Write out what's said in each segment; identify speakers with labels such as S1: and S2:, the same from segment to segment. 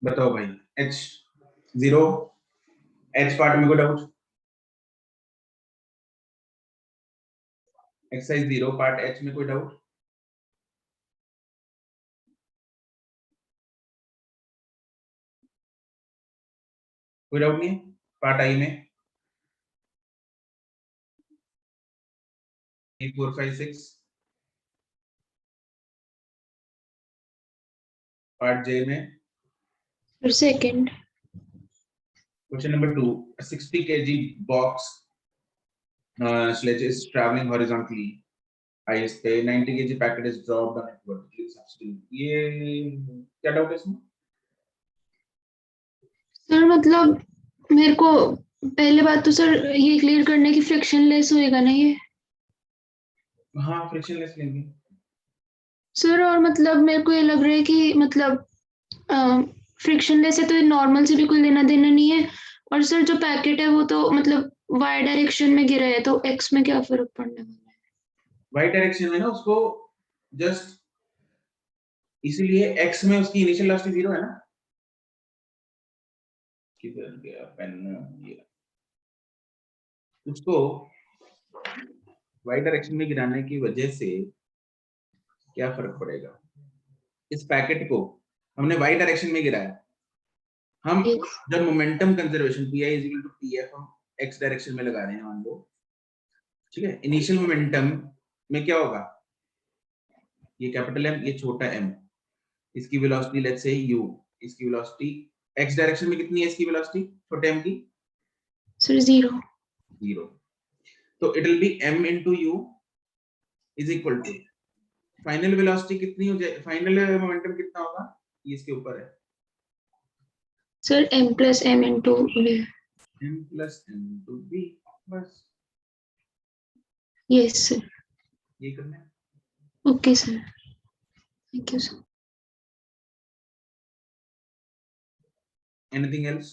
S1: बताओ भाई, H0 H part में कोई डाउट? एक्सरसाइज 0 पार्ट H में कोई डाउट? कोई डाउट नहीं है? पार्ट I में 3 4 5 6, पार्ट J में
S2: second.
S1: Question number 2, a 60 kg box sledge is traveling horizontally. Highest pay 90 kg packet is dropped on it vertically. Substitute. ये क्या डाउट है इसमें?
S2: सर मतलब मेरे को पहले बात तो सर ये क्लियर करने की फ्रिक्शनलेस होएगा ना ये?
S1: हाँ, फ्रिक्शनलेस लेंगे
S2: सर। और मतलब मेरे को ये लग रहा है कि मतलब फ्रिक्शनलेस है तो नॉर्मल से भी कोई लेना देना नहीं है। और सर जो पैकेट है वो तो मतलब वाई डायरेक्शन में गिरा है, तो एक्स में क्या फर्क पड़ने वाला है?
S1: वाई डायरेक्शन में ना, उसको जस्ट इसीलिए एक्स में उसकी इनिशियल वेलोसिटी 0 है ना। किधर गया पेन? ये उसको वाई डायरेक्शन में गिराने की वजह से क्या फर्क पड़ेगा? इस पैकेट को हमने वाई डायरेक्शन में गिराया, हम जब मोमेंटम कंजर्वेशन Pi = Tf हम x डायरेक्शन में लगा रहे हैं मान लो, ठीक है। इनिशियल मोमेंटम में क्या होगा? ये कैपिटल M, ये छोटा m, इसकी वेलोसिटी लेट्स से u, इसकी वेलोसिटी x डायरेक्शन में कितनी है? इसकी वेलोसिटी छोटे m की
S2: सर 0।
S1: तो it will be m into u is equal to final velocity कितनी हो जाए, फाइनल मोमेंटम कितना होगा? ये इसके ऊपर है
S2: sir m + m into v।
S1: m + m into v, बस
S2: यस सर।
S1: ये करना है।
S2: Okay sir, thank you sir.
S1: Anything else?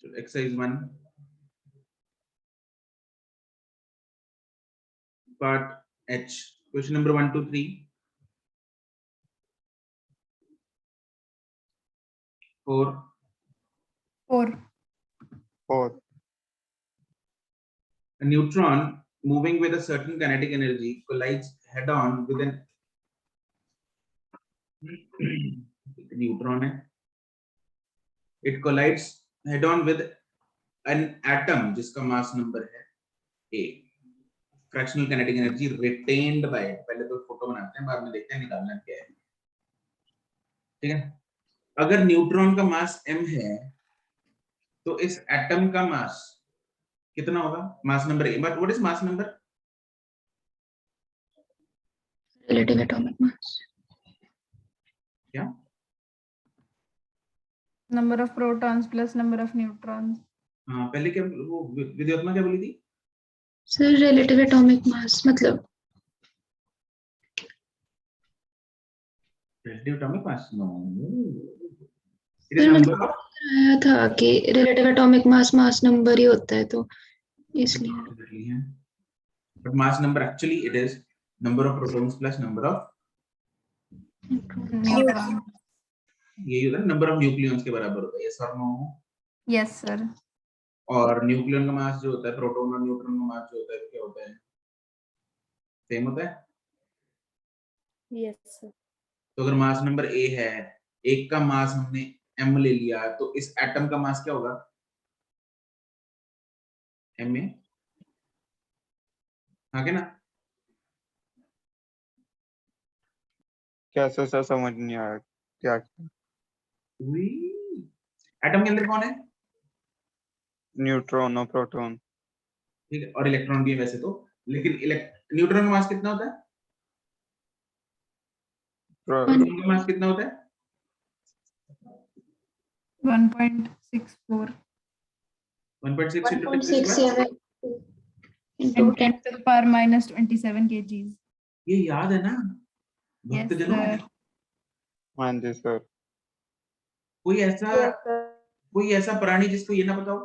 S1: So exercise 1 part H, question number 1 to 3, 4. A neutron moving with a certain kinetic energy collides head-on with an neutron है, it collides head-on with an atom जिसका mass number है A. Fractional kinetic energy retained bye, पहले तो photo बनाते हैं बाद में देखते हैं निकालना क्या है, ठीक है। अगर न्यूट्रॉन का मास m है तो इस एटम का मास कितना होगा? Mass number A, but what is mass number?
S2: Relative atomic mass.
S1: क्या?
S3: Number of protons plus number of neutrons.
S1: हाँ, पहले क्या वो विद्योत्मा क्या बोली थी?
S2: सर रिलेटिव एटॉमिक मास मतलब
S1: relative atomic mass, no, it is
S2: sir
S1: number
S2: मतलब
S1: ऑफ,
S2: आया था कि relative atomic mass mass number ही होता है तो इसलिए।
S1: But mass number actually it is number of protons plus number of,
S3: neutron.
S1: यही होता है, नंबर ऑफ न्यूक्लियॉन्स के बराबर होता है, यस और नो?
S3: Yes sir.
S1: और न्यूक्लियन का मास जो होता है, प्रोटॉन और न्यूट्रॉन का मास जो होता है, क्या होता है? सेम होता है।
S4: Yes sir.
S1: तो अगर मास नंबर A है, एक का मास हमने m ले लिया, तो इस एटम का मास क्या होगा? m में, हाँ क्या ना?
S5: कैसे सर, समझ नहीं आया क्या?
S1: एटम के अंदर कौन है?
S5: न्यूट्रॉन और प्रोटॉन।
S1: ठीक है, और इलेक्ट्रॉन भी है वैसे तो, लेकिन न्यूट्रॉन का मास कितना होता है? प्रोटॉन का मास कितना होता है?
S3: 1.64
S1: 1.6 into 10
S2: 1.67 into 10
S3: 10 to the power minus 27 kgs।
S1: ये याद है ना
S3: यस
S1: भक्तजनों?
S3: सर।
S5: हाँ जी सर।
S1: कोई ऐसा प्राणी जिसको ये ना बताओ?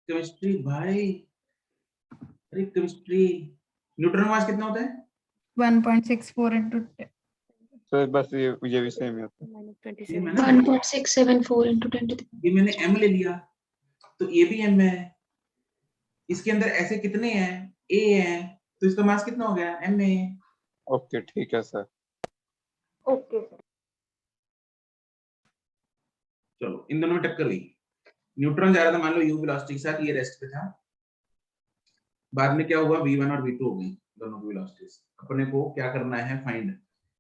S1: केमिस्ट्री भाई, अरे केमिस्ट्री, न्यूट्रॉन का मास कितना होता है?
S3: 1.64 into
S5: सर बस ये भी सेम ही होता है।
S1: ये
S4: -27
S1: मैंने
S2: 1.674 into 10
S1: ये मैंने m ले लिया तो ये भी m है, इसके अंदर ऐसे कितने हैं a है, तो इसका मास कितना हो गया m है।
S5: ओके ठीक है सर।
S4: Okay sir.
S1: चलो इन दोनों में टक्कर हुई, न्यूट्रॉन जा रहा था मान लो u वेलोसिटी के साथ, ये रेस्ट पे था, बाद में क्या हुआ v1 और v2 हो गई दोनों की वेलोसिटीज। अपने को क्या करना है, find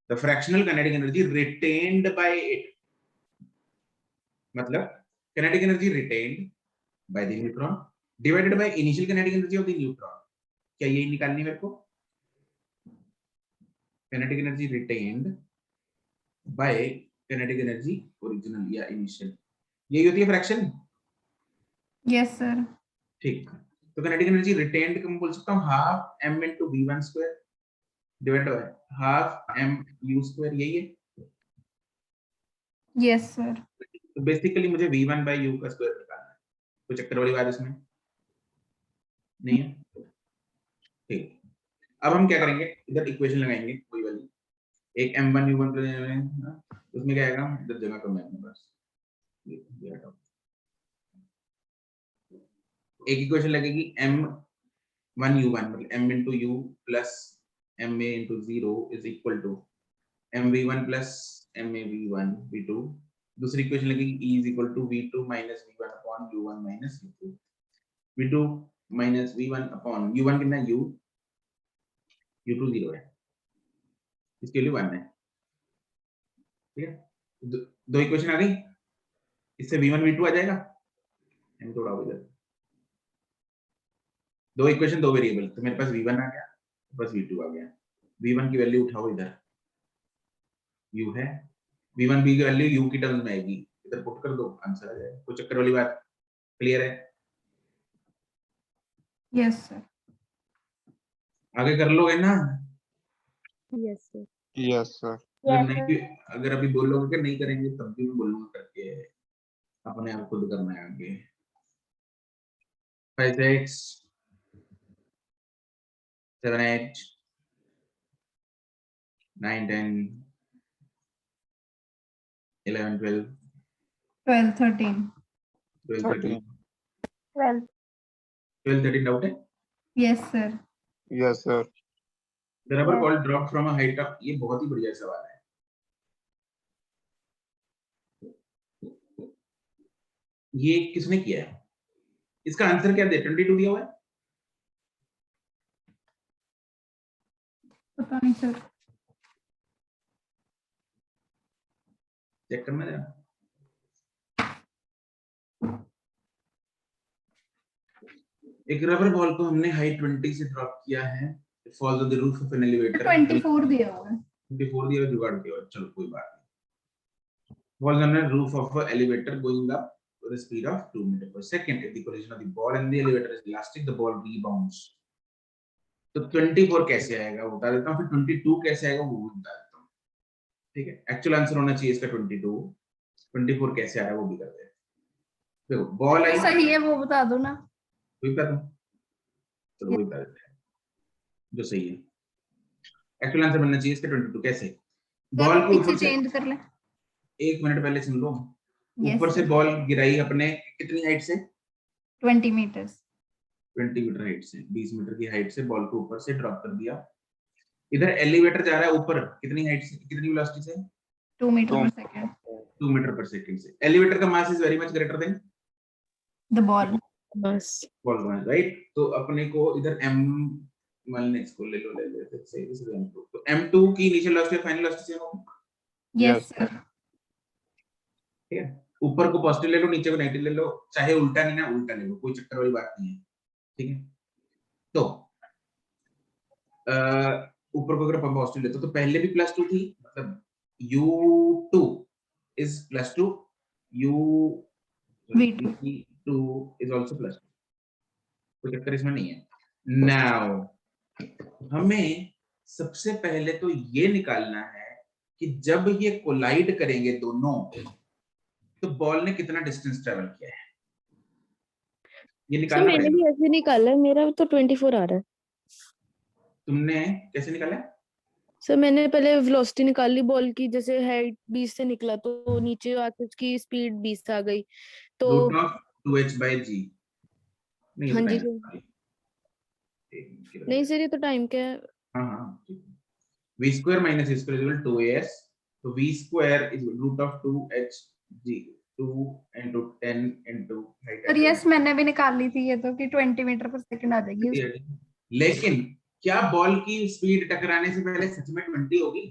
S1: the fractional kinetic energy retained by it, मतलब kinetic energy retained by the neutron divided by initial kinetic energy of the neutron. क्या यही निकालनी है मेरे को, kinetic energy retained by kinetic energy original या इनिशियल, यही होती है फ्रैक्शन।
S3: yes sir
S1: ठीक, तो काइनेटिक एनर्जी रिटेन्ड को मैं बोल सकता हूँ half m into v1 square divided by half m u square, यही है।
S3: yes sir
S1: तो बेसिकली मुझे v1 by u का स्क्वायर निकालना है, कोई चक्कर वाली बात इसमें नहीं है। ठीक, अब हम क्या करेंगे, इधर इक्वेशन लगाएंगे कोई वाली, एक m1 u1 उसमें क्या आएगा, इधर जगह कम है अपने पास, ये हटाओ। एक इक्वेशन लगेगी m1 u1 मतलब m into u plus ma into 0 is equal to mv1 plus ma v1 v2। दूसरी इक्वेशन लगेगी e is equal to v2 minus v1 upon u1 minus v2, v2 minus v1 upon u1 कितना u, u2 0 है, इसके लिए 1 है। ठीक है, दो इक्वेशन आ गई, इससे v1 v2 आ जाएगा, m थोड़ा इधर, दो इक्वेशन दो वेरिएबल, तो मेरे पास v1 आ गया, बस v2 आ गया। v1 की वैल्यू उठाओ, इधर u है, v1 की वैल्यू u की टर्म्स में आएगी, इधर पुट कर दो, आंसर आ जाएगा, कोई चक्कर वाली बात, क्लियर है।
S3: yes sir
S1: आगे कर लोगे ना,
S4: यस सर।
S5: Yes sir.
S1: अगर नहीं, अगर अभी बोलोगे कि नहीं करेंगे तब भी मैं बोलूंगा करके, अपने आप खुद करना है आगे। 5 6 7 8 9 10 11 12
S3: 12 13
S1: 12 13
S4: 12
S1: 12 13 डाउट है।
S3: yes sir
S5: yes sir.
S1: The rubber ball dropped from a height of, ये बहुत ही बढ़िया सवाल है। ये किसने किया है, इसका आंसर क्या दे, 22 दिया हुआ है,
S3: पता नहीं sir
S1: चेक करना जरा। एक रबर बॉल को हमने हाइट 20 से ड्रॉप किया है, it falls on the roof of an elevator.
S3: 24 दिया हुआ है
S1: 24 दिया, जुगाड़ दिया, चलो कोई बात नहीं। Falls on the roof of a elevator going up with a speed of 2 meters per second. If the collision of the ball and the elevator is elastic, the ball rebounds. तो 24 कैसे आएगा वो बता देता हूँ, फिर 22 कैसे आएगा वो बता देता हूँ। ठीक है, एक्चुअल आंसर होना चाहिए इसका 22, 24 कैसे आ रहा है वो भी करते हैं। देखो बॉल आई,
S3: सही है वो बता दो ना
S1: वही बता दूं, चलो वही बता देते हैं जो सही है। एक्चुअल आंसर बनना चाहिए इसका 22, कैसे, बॉल के ऊपर से,
S3: चेंज कर ले
S1: एक मिनट पहले सुन लो,
S3: Yes,
S1: ऊपर से
S3: sir.
S1: बॉल गिराई अपने कितनी हाइट से,
S3: 20 meters
S1: 20 मीटर हाइट से, 20 मीटर की हाइट से बॉल को ऊपर से ड्रॉप कर दिया। इधर एलिवेटर जा रहा है ऊपर, कितनी हाइट से, कितनी वेलोसिटी से,
S3: 2 meter per second
S1: 2 मीटर पर सेकंड से। एलिवेटर का mass is very much greater than
S3: the ball
S4: बस
S1: बॉल का मास, राइट। तो अपने को इधर m मान लें, इसको ले लो, फिर से इस m2, तो m2 की initial velocity final velocity same होगी।
S3: yes sir
S1: ठीक है, ऊपर को पॉजिटिव ले लो, नीचे को नेगेटिव ले लो, चाहे उल्टा नहीं ना उल्टा ले लो, कोई चक्कर वाली बात नहीं है। ठीक है, तो ऊपर को अगर पॉजिटिव लेते तो पहले भी +2 थी, मतलब u2 is +2, v2 is also +2, कोई चक्कर इसमें नहीं है। नाउ हमें सबसे पहले तो ये निकालना है कि जब ये कोलाइड करेंगे दोनों, तो बॉल ने कितना डिस्टेंस ट्रेवल किया है, ये
S4: सर
S1: निकालना
S4: मैंने
S1: पड़ेगा।
S4: भी ऐसे निकाला है, मेरा तो 24 आ रहा है।
S1: तुमने कैसे निकाला है,
S6: सर मैंने पहले वेलोसिटी निकाल ली बॉल की, जैसे हाइट 20 से निकला तो नीचे आके उसकी स्पीड 20 आ गई तो
S1: रूट ऑफ 2h/g। नहीं, ये तो
S6: हाँ जी
S1: टाइम
S6: सर। नहीं सर ये तो टाइम क्या है।
S1: हाँ हाँ ठीक है। v square minus a square is equal to 2as, तो v square is root of 2h/g, 2 into 10 into height।
S3: और यस मैंने भी निकाल ली थी ये तो कि 20 मीटर पर सेकंड आ जाएगी।
S1: लेकिन क्या बॉल की स्पीड टकराने से पहले सच में 20 होगी?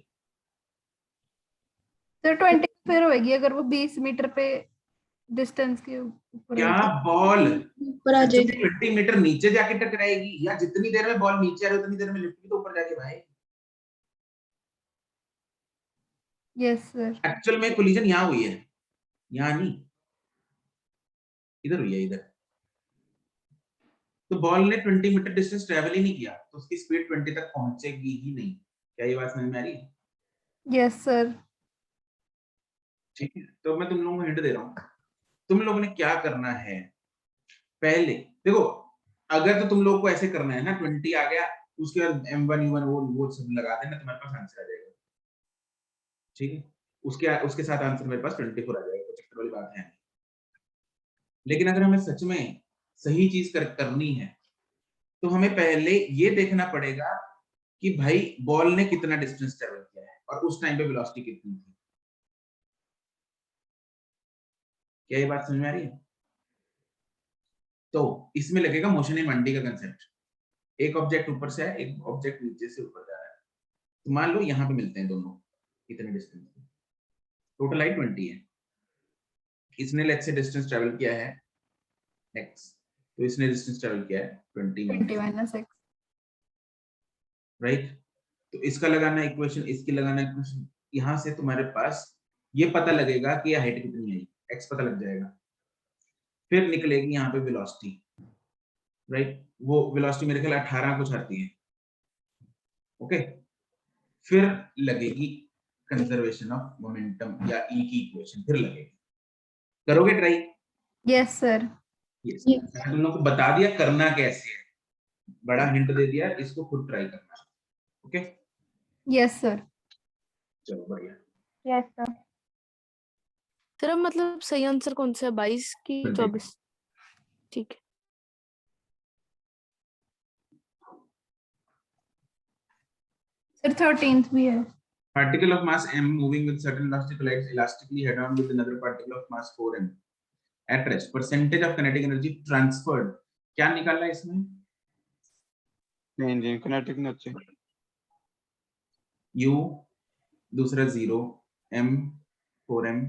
S3: सर 20 फिर होएगी अगर वो 20 मीटर पे डिस्टेंस के ऊपर
S1: क्या
S3: है तो।
S1: बॉल
S2: ऊपर आ
S1: सच में
S2: जाएगी।
S1: 20 मीटर नीचे जाके टकराएगी, या जितनी देर में बॉल नीचे आ रही है उतनी देर में लिफ्ट भी तो ऊपर जाके भाई?
S3: Yes sir.
S1: एक्चुअल में कोलिजन यहाँ हुई है, यहाँ नहीं, इधर हुई है, इधर। तो बॉल ने 20 मीटर डिस्टेंस ट्रेवल ही नहीं किया, तो उसकी स्पीड 20 तक पहुंचेगी ही नहीं। क्या ये बात समझ में आ रही है?
S3: Yes sir.
S1: ठीक है, तो मैं तुम लोगों को हिंट दे रहा हूँ। तुम लोगों ने क्या करना है, पहले देखो, अगर तो तुम लोगों को ऐसे करना है ना, 20 आ गया उसके बाद m1 u1 वो सब लगा देना, तुम्हारे पास आंसर आ जाएगा। ठीक है, उसके साथ आंसर मेरे पास 24 आ जाएगा, कोई चक्कर वाली बात है नहीं। लेकिन अगर हमें सच में सही चीज करनी है तो हमें पहले ये देखना पड़ेगा कि भाई बॉल ने कितना डिस्टेंस ट्रेवल किया है और उस टाइम पे वेलोसिटी कितनी थी। क्या ये बात समझ में आ रही है? तो इसमें लगेगा मोशन इन 1D का कंसेप्ट। एक ऑब्जेक्ट ऊपर से है, एक ऑब्जेक्ट नीचे से ऊपर जा रहा है, तो मान लो यहाँ पे मिलते हैं दोनों, इतने डिस्टेंस पे, टोटल हाइट 20 है। इसने लेट्स से डिस्टेंस ट्रेवल किया है x, तो इसने डिस्टेंस ट्रेवल किया है 20
S3: -6।
S1: राइट। तो इसका लगाना इक्वेशन, इसकी लगाना इक्वेशन, यहाँ से तुम्हारे पास ये पता लगेगा कि ये हाइट कितनी है, x पता लग जाएगा। फिर निकलेगी यहाँ पे वेलोसिटी, राइट। वो वेलोसिटी मेरे ख्याल 18 कुछ आती है, ओके। फिर लगेगी कंजर्वेशन ऑफ मोमेंटम या ई की इक्वेशन, फिर लगेगी। करोगे ट्राई?
S3: Yes sir.
S1: यस। तुम लोगों को बता दिया करना कैसे है, बड़ा हिंट दे दिया, इसको खुद ट्राई करना। Okay
S3: yes sir.
S1: चलो बढ़िया।
S4: Yes sir.
S6: सर अब मतलब सही आंसर कौन सा है, 22 की 24? ठीक है।
S3: सर 13th भी है।
S1: Particle of mass m moving with certain velocity collides elastically head on with another particle of mass 4m at rest. Percentage of kinetic energy transferred, क्या निकालना है इसमें?
S5: Change in kinetic energy.
S1: u दूसरा 0, m 4m,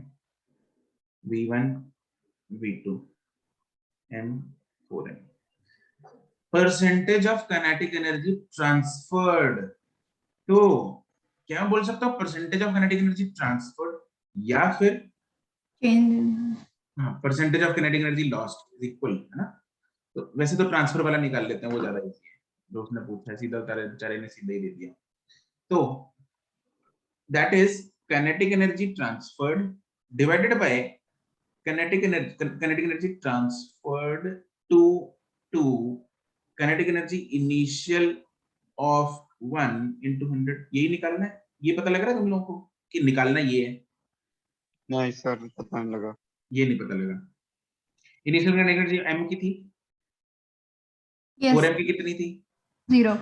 S1: v1 v2 m 4m। Percentage of kinetic energy transferred, तो क्या बोल सकता हूँ, percentage of kinetic energy transferred या फिर
S3: change.
S1: Percentage of kinetic energy lost is equal, है ना। तो वैसे तो ट्रांसफर वाला निकाल लेते हैं, वो ज्यादा इजी है, जो उसने पूछा है सीधा, बेचारे ने सीधा ही दे दिया। तो that is kinetic energy transferred divided by kinetic energy transferred to kinetic energy initial of 1 into 100, यही निकालना है। ये पता लग रहा है तुम लोगों को कि निकालना ये है?
S5: नहीं सर पता नहीं लगा।
S1: ये नहीं पता लगा। इनिशियल काइनेटिक एनर्जी m की थी,
S3: यस
S1: 4m की कितनी थी?
S3: 0।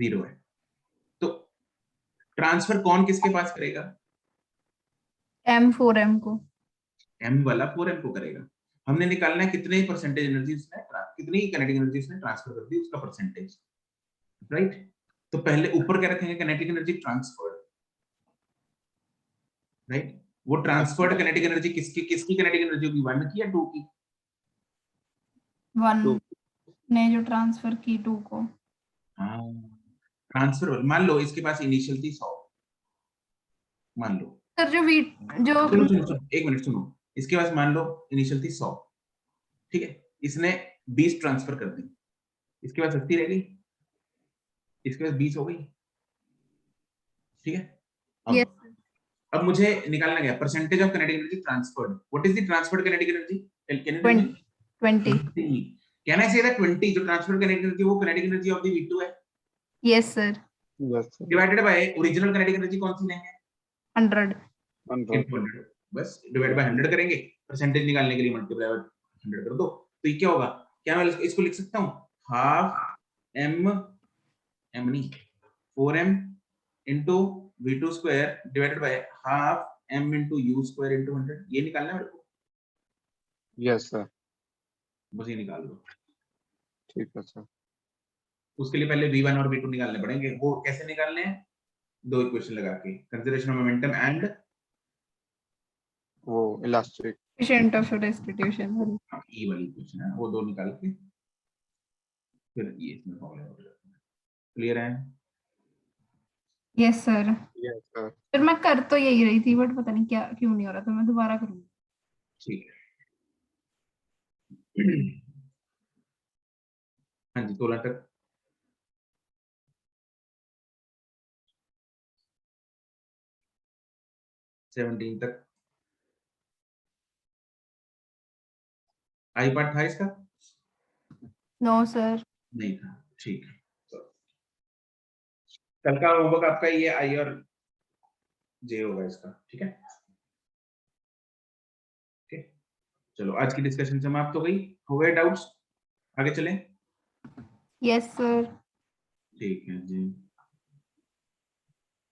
S1: 0 है। तो ट्रांसफर कौन किसके पास करेगा?
S3: m4m को।
S1: m वाला 4m को करेगा। हमने निकालना है कितने परसेंटेज एनर्जी उसने, कितनी काइनेटिक एनर्जी उसने ट्रांसफर कर दी, उसका परसेंटेज, राइट। तो पहले ऊपर क्या रखेंगे, काइनेटिक एनर्जी ट्रांसफर्ड, राइट। वो ट्रांसफर्ड काइनेटिक एनर्जी किसकी काइनेटिक एनर्जी होगी, 1 की या 2 की?
S3: 1
S5: 2
S3: ने जो ट्रांसफर की 2 को।
S1: हाँ, ट्रांसफर। मान लो इसके पास इनिशियल थी 100, मान लो।
S3: सर जो
S1: सुनो, एक मिनट सुनो। इसके पास मान लो इनिशियल थी 100, ठीक है। इसने 20 ट्रांसफर कर दी, इसके पास 80 रह गई, इसके पास 20 हो गई, ठीक है। अब मुझे निकालना क्या, percentage of kinetic energy transferred. What is the transferred kinetic energy?
S3: 20।
S1: Can I say that 20 जो ट्रांसफर्ड काइनेटिक एनर्जी, वो kinetic energy of the V2 है?
S3: Yes sir.
S5: Yes sir
S1: divided by original kinetic energy कौन सी लेंगे
S3: 100
S5: 100
S1: into 100 बस divide by 100 करेंगे, percentage निकालने के लिए मल्टीप्लाई बाय 100 कर दो, तो ये क्या होगा, क्या मैं इसको लिख सकता हूँ हाफ m m नहीं 4m into v2 square divided by half m into u square into 100, ये निकालना है मेरे को,
S5: यस सर
S1: बस ये निकाल दो।
S5: ठीक है सर
S1: उसके लिए पहले v1 और v2 निकालने पड़ेंगे, वो कैसे निकालने हैं, दो इक्वेशन लगा के, कंजर्वेशन ऑफ मोमेंटम एंड
S5: वो इलास्टिक
S3: कोएफिशिएंट ऑफ रेस्टिट्यूशन
S1: ये वाली इक्वेशन है, वो दो निकाल के फिर ये इसमें फॉर्मूला हो जाता है। क्लियर है?
S3: Yes sir.
S5: यस सर
S3: फिर मैं कर तो यही रही थी बट पता नहीं क्या क्यों नहीं हो रहा, तो मैं दोबारा करूंगी।
S1: ठीक है। हाँ जी 16 तक सेवनटीन तक आई पार्ट था इसका?
S3: No sir.
S1: नहीं था, ठीक है। तो कल का होमवर्क आपका ये आई और जे होगा इसका, ठीक है? ठीक, चलो आज की डिस्कशन समाप्त हो गई, हो गए डाउट्स, आगे चलें?
S3: Yes sir.
S1: ठीक है जी।